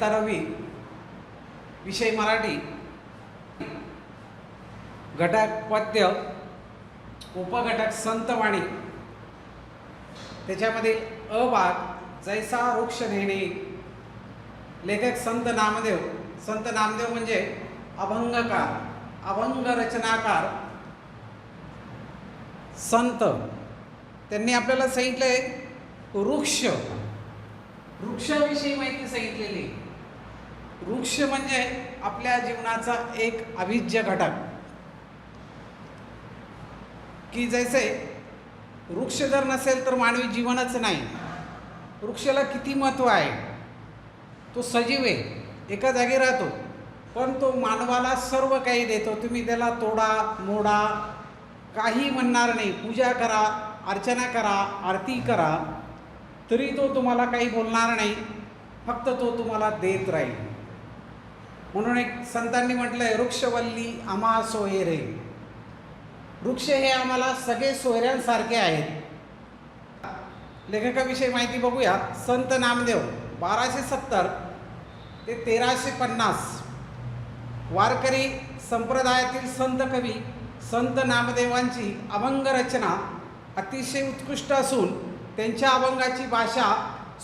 रवी विषय मराठी घटक पद्य उपघटक संतवाणी त्याच्यामध्ये अ भाग जैसा वृक्ष नेणे लेखक संत नामदेव म्हणजे अभंगकार अभंग रचनाकार संत त्यांनी आपल्याला सांगितलंय वृक्षाविषयी माहिती सांगितलेली। वृक्ष म्हणजे आपल्या जीवनाचा एक अविभाज्य घटक की जैसे वृक्ष जर नसेल तर मानवी जीवनच नाही। वृक्षाला किती महत्त्व आहे, तो सजीव आहे, एका जागी राहतो, पण तो मानवाला सर्व काही देतो। तुम्ही त्याला तोडा मोडा काही म्हणणार नाही, पूजा करा, अर्चना करा, आरती करा, तरी तो तुम्हाला काही बोलणार नाही, फक्त तो तुम्हाला देत राहील। म्हणून एक संतांनी म्हटलंय वृक्षवल्ली आम्हा सोयरे। वृक्ष हे आम्हाला सगळे सोयऱ्यांसारखे आहेत। लेखकाविषयी माहिती बघूया। संत नामदेव 1270 ते 1350 वारकरी संप्रदायातील संत कवी संत नामदेवांची अभंग रचना अतिशय उत्कृष्ट असून त्यांच्या अभंगाची भाषा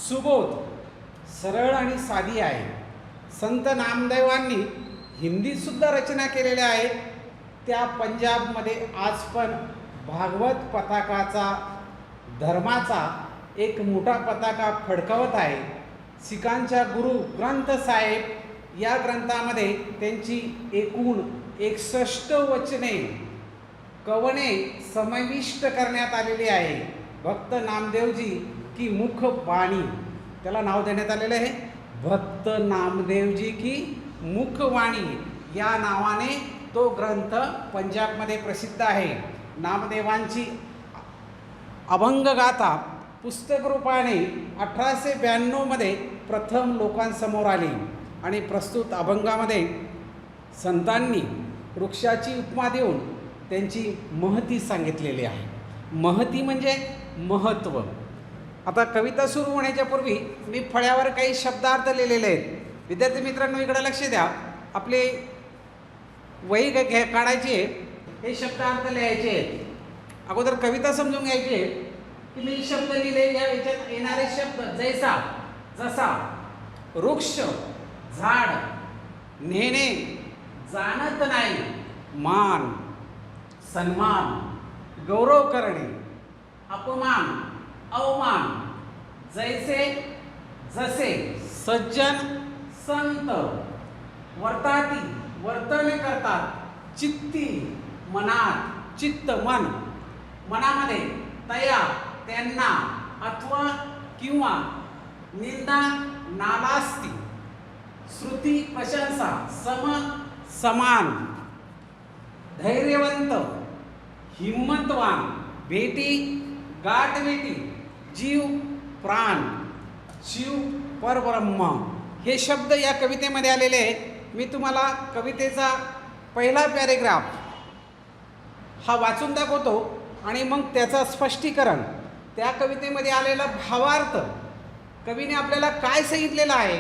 सुबोध सरळ आणि साधी आहे। संत नामदेवांनी हिंदीतसुद्धा रचना केलेल्या आहेत। त्या पंजाबमध्ये आज पण भागवत पताकाचा धर्माचा एक मोठा पताका फडकवत आहे। सिखांच्या गुरु ग्रंथ साहेब या ग्रंथामध्ये त्यांची एकूण 61 वचने कवने समाविष्ट करण्यात आलेली आहे। भक्त नामदेवजी की मुख वाणी, त्याला नाव देण्यात आलेलं आहे भक्त नामदेवजी की मुखवाणी या नावाने तो ग्रंथ पंजाबमध्ये प्रसिद्ध आहे। नामदेवांची अभंगगाथा पुस्तक रूपाने 1892 मध्ये प्रथम लोकांसमोर आली आणि प्रस्तुत अभंगामध्ये संतांनी वृक्षाची उपमा देऊन त्यांची महती सांगितलेली आहे। महती म्हणजे महत्त्व। आता कविता सुरू होण्याच्या पूर्वी मी फळ्यावर काही शब्दार्थ लिहिलेले आहेत। विद्यार्थी मित्रांनो इकडे लक्ष द्या। आपले वही काढायची आहे, हे शब्दार्थ लिहायचे आहेत। अगोदर कविता समजून घ्यायची आहे की मी शब्द लिहिले, या याच्यात येणारे शब्द जैसा जसा, वृक्ष झाड, नेणे जाणत नाही, मान सन्मान, गौरव करणे, अपमान अवमान, जैसे जसे, सज्जन संत, वर्ताती वर्तन करतात, चित्ती मनात चित्त मन, मनामध्ये तया त्यांना, अथवा किंवा, निंदा नालास्ती, श्रुती प्रशंसा, सम समान, धैर्यवंत हिम्मतवान, भेटी गाठभेटी, जीव प्राण, शिव परब्रह्म, हे शब्द या कवितेमध्ये आलेले आहेत। मी तुम्हाला कवितेचा पहिला पॅरेग्राफ हा वाचून दाखवतो आणि मग त्याचं स्पष्टीकरण, त्या कवितेमध्ये आलेला भावार्थ, कवीने आपल्याला काय सांगितलेलं आहे,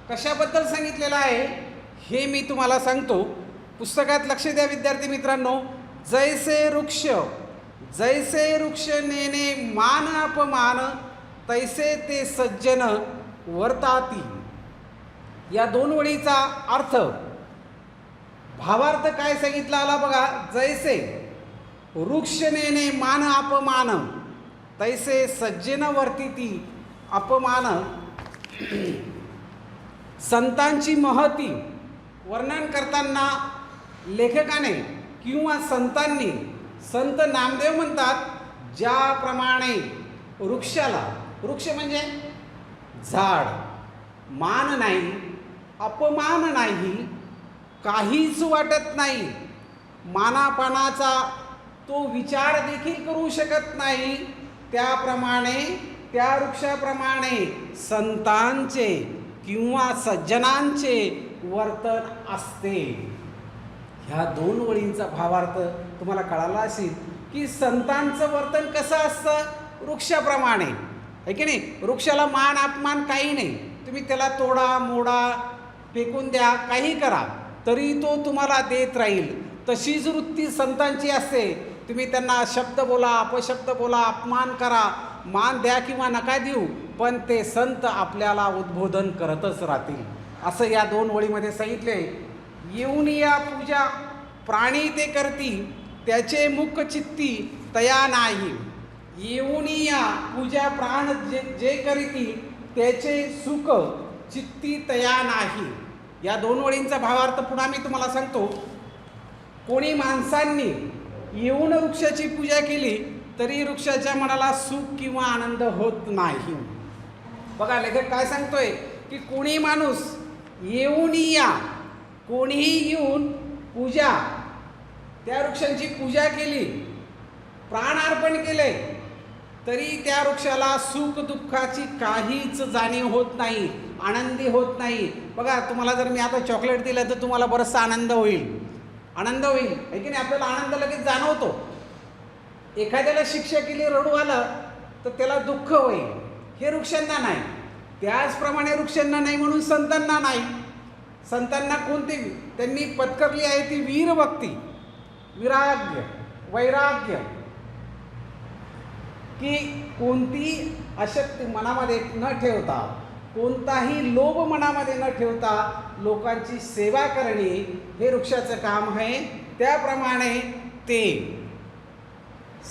कशाबद्दल सांगितलेलं आहे, हे मी तुम्हाला सांगतो। पुस्तकात लक्ष द्या विद्यार्थी मित्रांनो। जैसे वृक्ष नेणे मान अपमान, तैसे ते सज्जन वर्ताती। या दोन ओळीचा अर्थ भावार्थ काय सांगितला आला बघा। जैसे वृक्ष नेणे मान अपमान, तैसे सज्जन वर्तिती अपमान। संतांची महती वर्णन करताना लेखकाने किंवा संतांनी, संत नामदेव म्हणतात, ज्याप्रमाणे वृक्षाला, वृक्ष म्हणजे झाड, मान नाही, अपमान नाही, काहीच वाटत नाही, मानापानाचा तो विचार देखील करू शकत नाही, त्याप्रमाणे त्या वृक्षाप्रमाणे संतांचे किंवा सज्जनांचे वर्तन असते। ह्या दोन ओळींचा भावार्थ तुम्हाला कळाला असेल की संतांचं वर्तन कसं असतं, वृक्षाप्रमाणे, आहे की नाही. वृक्षाला मान अपमान काही नाही. तुम्ही त्याला तोडा मोडा फेकून द्या काही करा तरी तो तुम्हाला देत राहील. तशीच वृत्ती संतांची असते. तुम्ही त्यांना शब्द बोला अपशब्द बोला अपमान करा मान द्या किंवा नका देऊ पण ते संत आपल्याला उद्बोधन करतच राहतील असं या 2 ओळीमध्ये सांगितले. येऊन या पूजा प्राणी ते करती त्याचे मुख चित्ती तया नाही. येऊन या पूजा प्राण जे करीती त्याचे सुख चित्ती तया नाही. या 2 ओळींचा भावार्थ पुन्हा मी तुम्हाला सांगतो. कोणी माणसांनी येऊन वृक्षाची पूजा केली तरी वृक्षाच्या मनाला सुख किंवा आनंद होत नाही. बघा लेखक काय सांगतोय की कोणी माणूस येऊन या कोणीही येऊन पूजा त्या वृक्षांची पूजा केली प्राण अर्पण केले तरी त्या वृक्षाला सुख दुःखाची काहीच जाणीव होत नाही आनंदी होत नाही. बघा तुम्हाला जर मी आता चॉकलेट दिलं तर तुम्हाला बराचसा आनंद होईल आहे की नाही. आपल्याला आनंद लगेच जाणवतो. एखाद्याला शिक्षा केली रडू आलं तर त्याला दुःख होईल. हे वृक्षांना नाही. त्याचप्रमाणे वृक्षांना नाही म्हणून संतांना नाही. संतांना कोणती त्यांनी पत्करली आहे ती वीरभक्ती विराग्य वैराग्य की कोणती अशक्ती मनामध्ये न ठेवता कोणताही लोभ मनामध्ये न ठेवता लोकांची सेवा करणे हे वृक्षाचं काम आहे. त्याप्रमाणे ते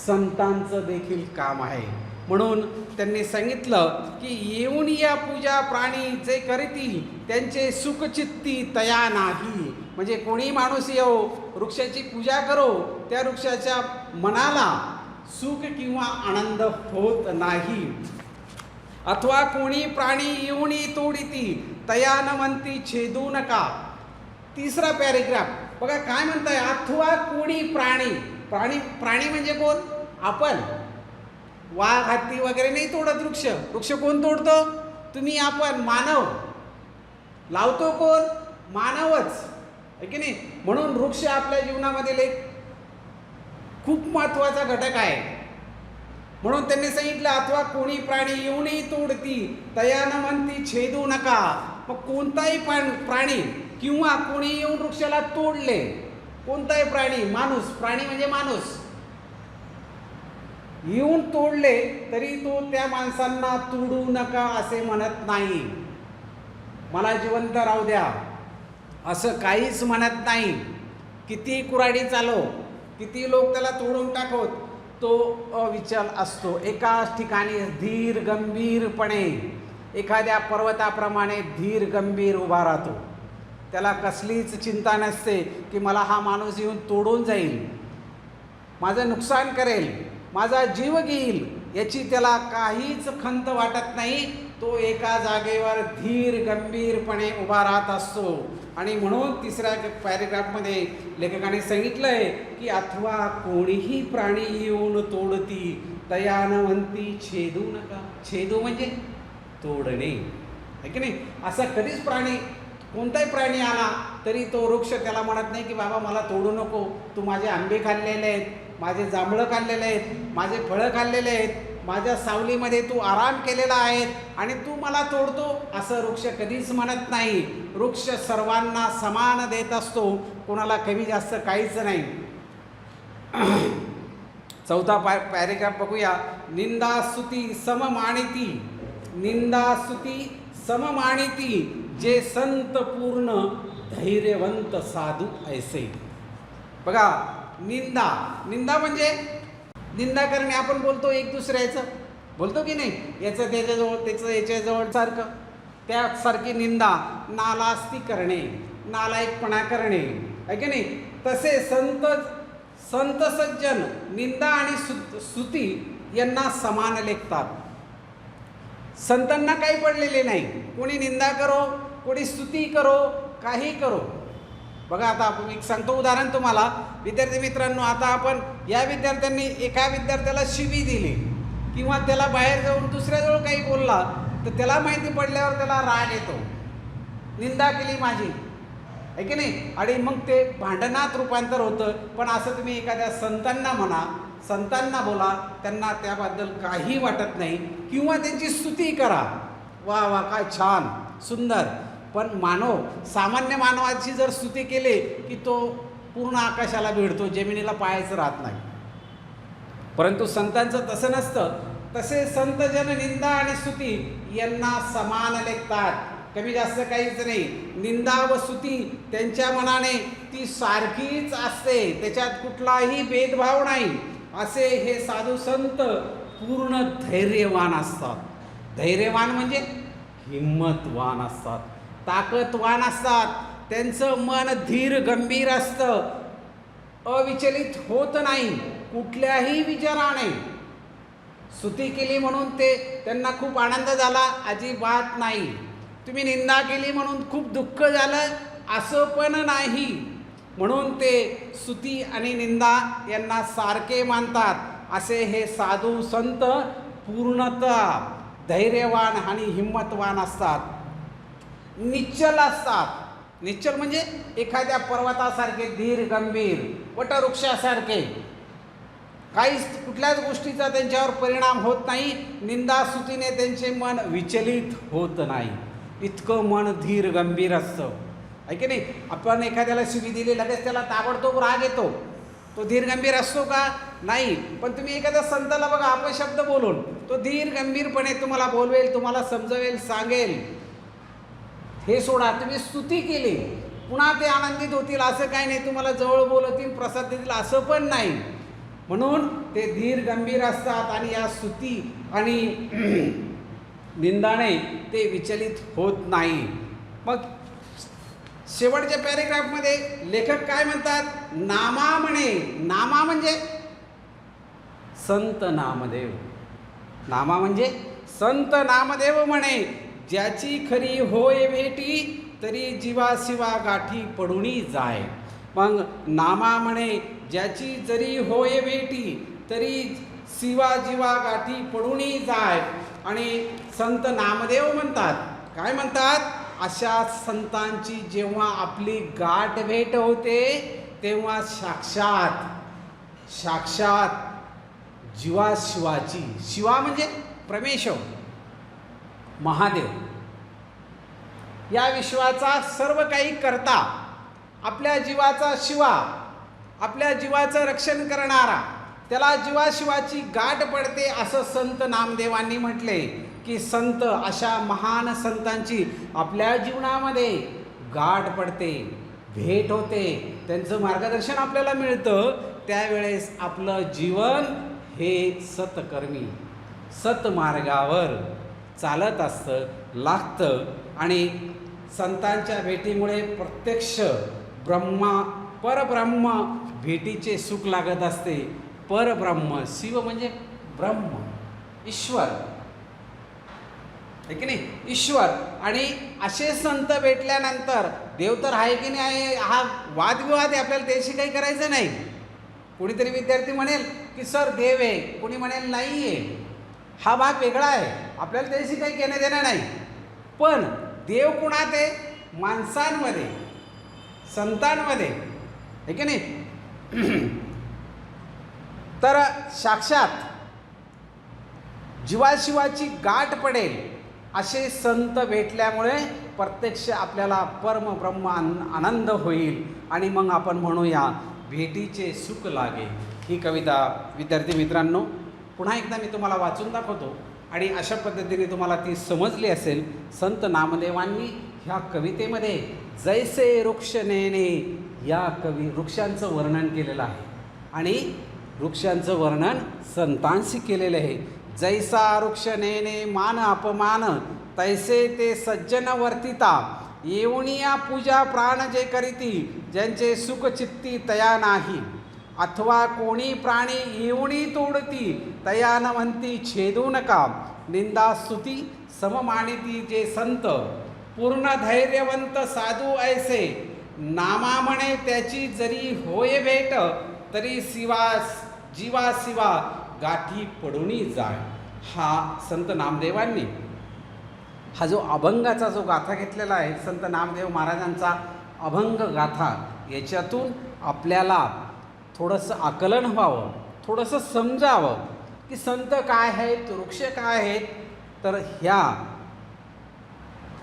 संतांचं देखील काम आहे. म्हणून त्यांनी सांगितलं की येऊन या पूजा प्राणी जे करीती त्यांचे सुखचित्ती तया नाही. म्हणजे कोणी माणूस येऊ वृक्षाची पूजा करो त्या वृक्षाच्या मनाला सुख किंवा आनंद होत नाही. अथवा कोणी प्राणी येऊनी तोडीती तया न म्हणती छेदू नका. 3रा पॅरेग्राफ बघा काय म्हणताय. अथवा कोणी प्राणी म्हणजे कोण. आपण वाघ हत्ती वगैरे नाही तोडत वृक्ष कोण तोडतो. तुम्ही आपण मानव लावतो कोण मानवच आहे की नाही. म्हणून वृक्ष आपल्या जीवनामधील एक खूप महत्त्वाचा घटक आहे. म्हणून त्यांनी सांगितलं अथवा कोणी प्राणी येऊनही तोडती तया न म्हणती छेदू नका. मग कोणताही प्राणी किंवा कोणी येऊन वृक्षाला तोडले कोणताही प्राणी म्हणजे माणूस येऊन तोडले तरी तो त्या माणसांना तोडू नका असे म्हणत नाही. मला जिवंत राहू द्या असं काहीच म्हणत नाही. किती कुऱ्हाडी चालव किती लोक त्याला तोडून टाकवत तो अविचल असतो. एकाच ठिकाणी धीर गंभीरपणे एखाद्या पर्वताप्रमाणे धीर गंभीर उभा राहतो. त्याला कसलीच चिंता नसते की मला हा माणूस येऊन तोडून जाईल माझं नुकसान करेल माझा जीव घेईल याची त्याला काहीच खंत वाटत नाही. तो एका जागेवर धीर गंभीरपणे उभा राहत असतो. आणि म्हणून 3ऱ्या पॅरेग्राफमध्ये लेखकाने सांगितलं आहे की अथवा कोणीही प्राणी येऊन तोडती तया न म्हणती छेदू नका. छेदू म्हणजे तोडणे आहे की नाही. असा कधीच कोणताही प्राणी आला तरी तो वृक्ष त्याला म्हणत नाही की बाबा मला तोडू नको तू माझे आंबे खाल्लेले आहेत माझे जांभळं खाल्लेले आहेत माझे फळं खाल्लेले आहेत माझ्या सावलीमध्ये तू आराम केलेला आहे आणि तू मला तोडतो असं वृक्ष कधीच म्हणत नाही. वृक्ष सर्वांना समान देत असतो कोणाला कमी जास्त काहीच नाही. 4था पॅरेग्राफ बघूया. निंदास्तुती सममानिती जे संत पूर्ण धैर्यवंत साधू ऐसे. बघा निंदा म्हणजे निंदा करणे. आपण बोलतो एक दुसऱ्याचं बोलतो की नाही याचं त्याच्याजवळ त्याचं याच्याजवळ सारखं त्यासारखी निंदा नालास्ती करणे नालायकपणा करणे आहे की नाही. तसे संत सज्जन निंदा आणि स्तुती यांना समान लेखतात. संतांना काही पडलेले नाही. कोणी निंदा करो कोणी स्तुती करो काही करो. बघा आता आपण एक सांगतो उदाहरण तुम्हाला. विद्यार्थी मित्रांनो आता आपण या विद्यार्थ्यांनी एका विद्यार्थ्याला शिवी दिली किंवा त्याला बाहेर जाऊन दुसऱ्याजवळ काही बोलला तर त्याला माहिती पडल्यावर त्याला राग येतो. निंदा केली माझी आहे की नाही आणि मग ते भांडणात रूपांतर होतं. पण असं तुम्ही एखाद्या संतांना म्हणा संतांना बोला, त्यांना त्याबद्दल काही वाटत नाही, किंवा त्यांची स्तुती करा, वा वा काय छान सुंदर. पण सामान्य मानवाची जर स्तुती केली की तो पूर्ण आकाशाला भिडतो, जमिनीला पायाचं राहत नाही. परंतु संतांचं तसं नसतं. तसे संतजन निंदा आणि स्तुती यांना समान लेखतात, कमी जास्त काहीच नाही. निंदा व स्तुती त्यांच्या मनाने ती सारखीच असते, त्याच्यात कुठलाही भेदभाव नाही. असे हे साधू संत पूर्ण धैर्यवान असतात. धैर्यवान म्हणजे हिम्मतवान असतात, ताकदवान असतात. त्यांचं मन धीर गंभीर असतं, अविचलित होत नाही कुठल्याही विचाराने. स्तुती केली म्हणून त्यांना खूप आनंद झाला, अजिबात नाही. तुम्ही निंदा केली म्हणून खूप दुःख झालं, असं पण नाही. म्हणून ते स्तुती आणि निंदा यांना सारखे मानतात. असे हे साधू संत पूर्णतः धैर्यवान आणि हिम्मतवान असतात. निश्चल असतात. निश्चल म्हणजे एखाद्या पर्वतासारखे धीर गंभीर, वटवृक्षासारखे. काहीच कुठल्याच गोष्टीचा त्यांच्यावर परिणाम होत नाही. निंदा स्तुतीने त्यांचे मन विचलित होत नाही, इतकं मन धीर गंभीर असतं. आहे की नाही? आपण एखाद्याला शिवी दिली, लगेच त्याला ताबडतोब राग येतो, तो धीर गंभीर असतो का? नाही. पण तुम्ही एखाद्या संताला बघा, अपशब्द बोलून तो धीर गंभीरपणे तुम्हाला बोलवेल, तुम्हाला समजवेल, सांगेल. हे सोडा, तुम्ही स्तुती केली पुन्हा ते आनंदित होतील असं काही नाही, तुम्हाला जवळ बोलतील, प्रसाद देतील असं पण नाही. म्हणून ते धीर गंभीर असतात आणि या स्तुती आणि निंदाने ते विचलित होत नाही. मग शेवटच्या पॅरेग्राफमध्ये लेखक काय म्हणतात? नामा म्हणे. नामा म्हणजे संत नामदेव. नामा म्हणजे संत नामदेव म्हणे, ज्याची खरी होय भेटी तरी जीवाशिवा गाठी पडुनी जाय. मग नामा म्हणे, ज्याची जरी होय भेटी तरी शिवा जीवा गाठी पडुनी जाय. आणि संत नामदेव म्हणतात, काय म्हणतात? अशा संतांची जेव्हा आपली गाठ भेट होते तेव्हा साक्षात जीवाशिवाची, शिवा म्हणजे परमेश्वर, महादेव, या विश्वाचा सर्व काही करता, आपल्या जीवाचा शिवा, आपल्या जीवाचं रक्षण करणारा, त्याला जीवाशिवाची गाठ पडते असं संत नामदेवांनी म्हटले. की संत, अशा महान संतांची आपल्या जीवनामध्ये गाठ पडते, भेट होते, त्यांचं मार्गदर्शन आपल्याला मिळतं. त्यावेळेस आपलं जीवन हे सत्कर्मी, सत्मार्गावर चालत असतं, लागतं. आणि संतांच्या भेटीमुळे प्रत्यक्ष परब्रह्म भेटीचे सुख लागत असते. परब्रह्म, शिव म्हणजे ब्रह्म, ईश्वर, आहे की नाही? ईश्वर. आणि असे संत भेटल्यानंतर देव तर आहे की नाही आहे हा वादविवाद आहे, आपल्याला त्याशी काही करायचं नाही. कोणीतरी विद्यार्थी म्हणेल की सर देव आहे, कोणी म्हणेल नाही आहे. हा भाग वेगळा आहे, आपल्याला त्याशी काही घेणं देणं नाही. पण देव कुणात आहे? माणसांमध्ये, संतांमध्ये, आहे की नाही? तर साक्षात जीवाशिवाची गाठ पडेल असे संत भेटल्यामुळे प्रत्यक्ष आपल्याला परमब्रह्म आनंद होईल. आणि मग आपण म्हणूया भेटीचे सुख लागे. ही कविता विद्यार्थी मित्रांनो पुन्हा एकदा मी तुम्हाला वाचून दाखवतो आणि अशा पद्धतीने तुम्हाला ती समजली असेल. संत नामदेवांनी ह्या कवितेमध्ये जैसे वृक्ष नेणे या वृक्षांचं वर्णन केलेलं आहे आणि वृक्षांचं वर्णन संतांशी केलेलं आहे. जैसा वृक्ष नेणे मान अपमान तैसे ते सज्जन वर्तिता. येऊनिया पूजा प्राण जे करीती ज्यांचे सुख चित्ती तया नाही. अथवा कोणी प्राणी येऊनी तोडती तया न म्हणती छेदू नका. निंदा स्तुती सममानिती जे संत पूर्ण धैर्यवंत साधू ऐसे. नामा म्हणे त्याची जरी होय भेट तरी जीवा शिवा गाठी पडुनी जाय. हा संत नामदेवांनी हा जो अभंगाचा जो गाथा घेतलेला आहे, संत नामदेव महाराजांचा अभंग गाथा, याच्यातून आपल्याला थोडंसं आकलन व्हावं, थोडंसं समजावं की संत काय आहेत, वृक्ष काय आहेत. तर ह्या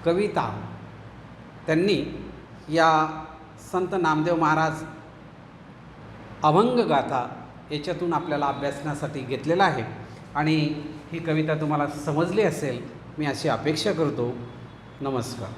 कविता त्यांनी या संत नामदेव महाराज अभंग गाथा याच्यातून आपल्याला अभ्यासण्यासाठी घेतलेला आहे. आणि ही कविता तुम्हाला समजली असेल मी अशी अपेक्षा करतो. नमस्कार.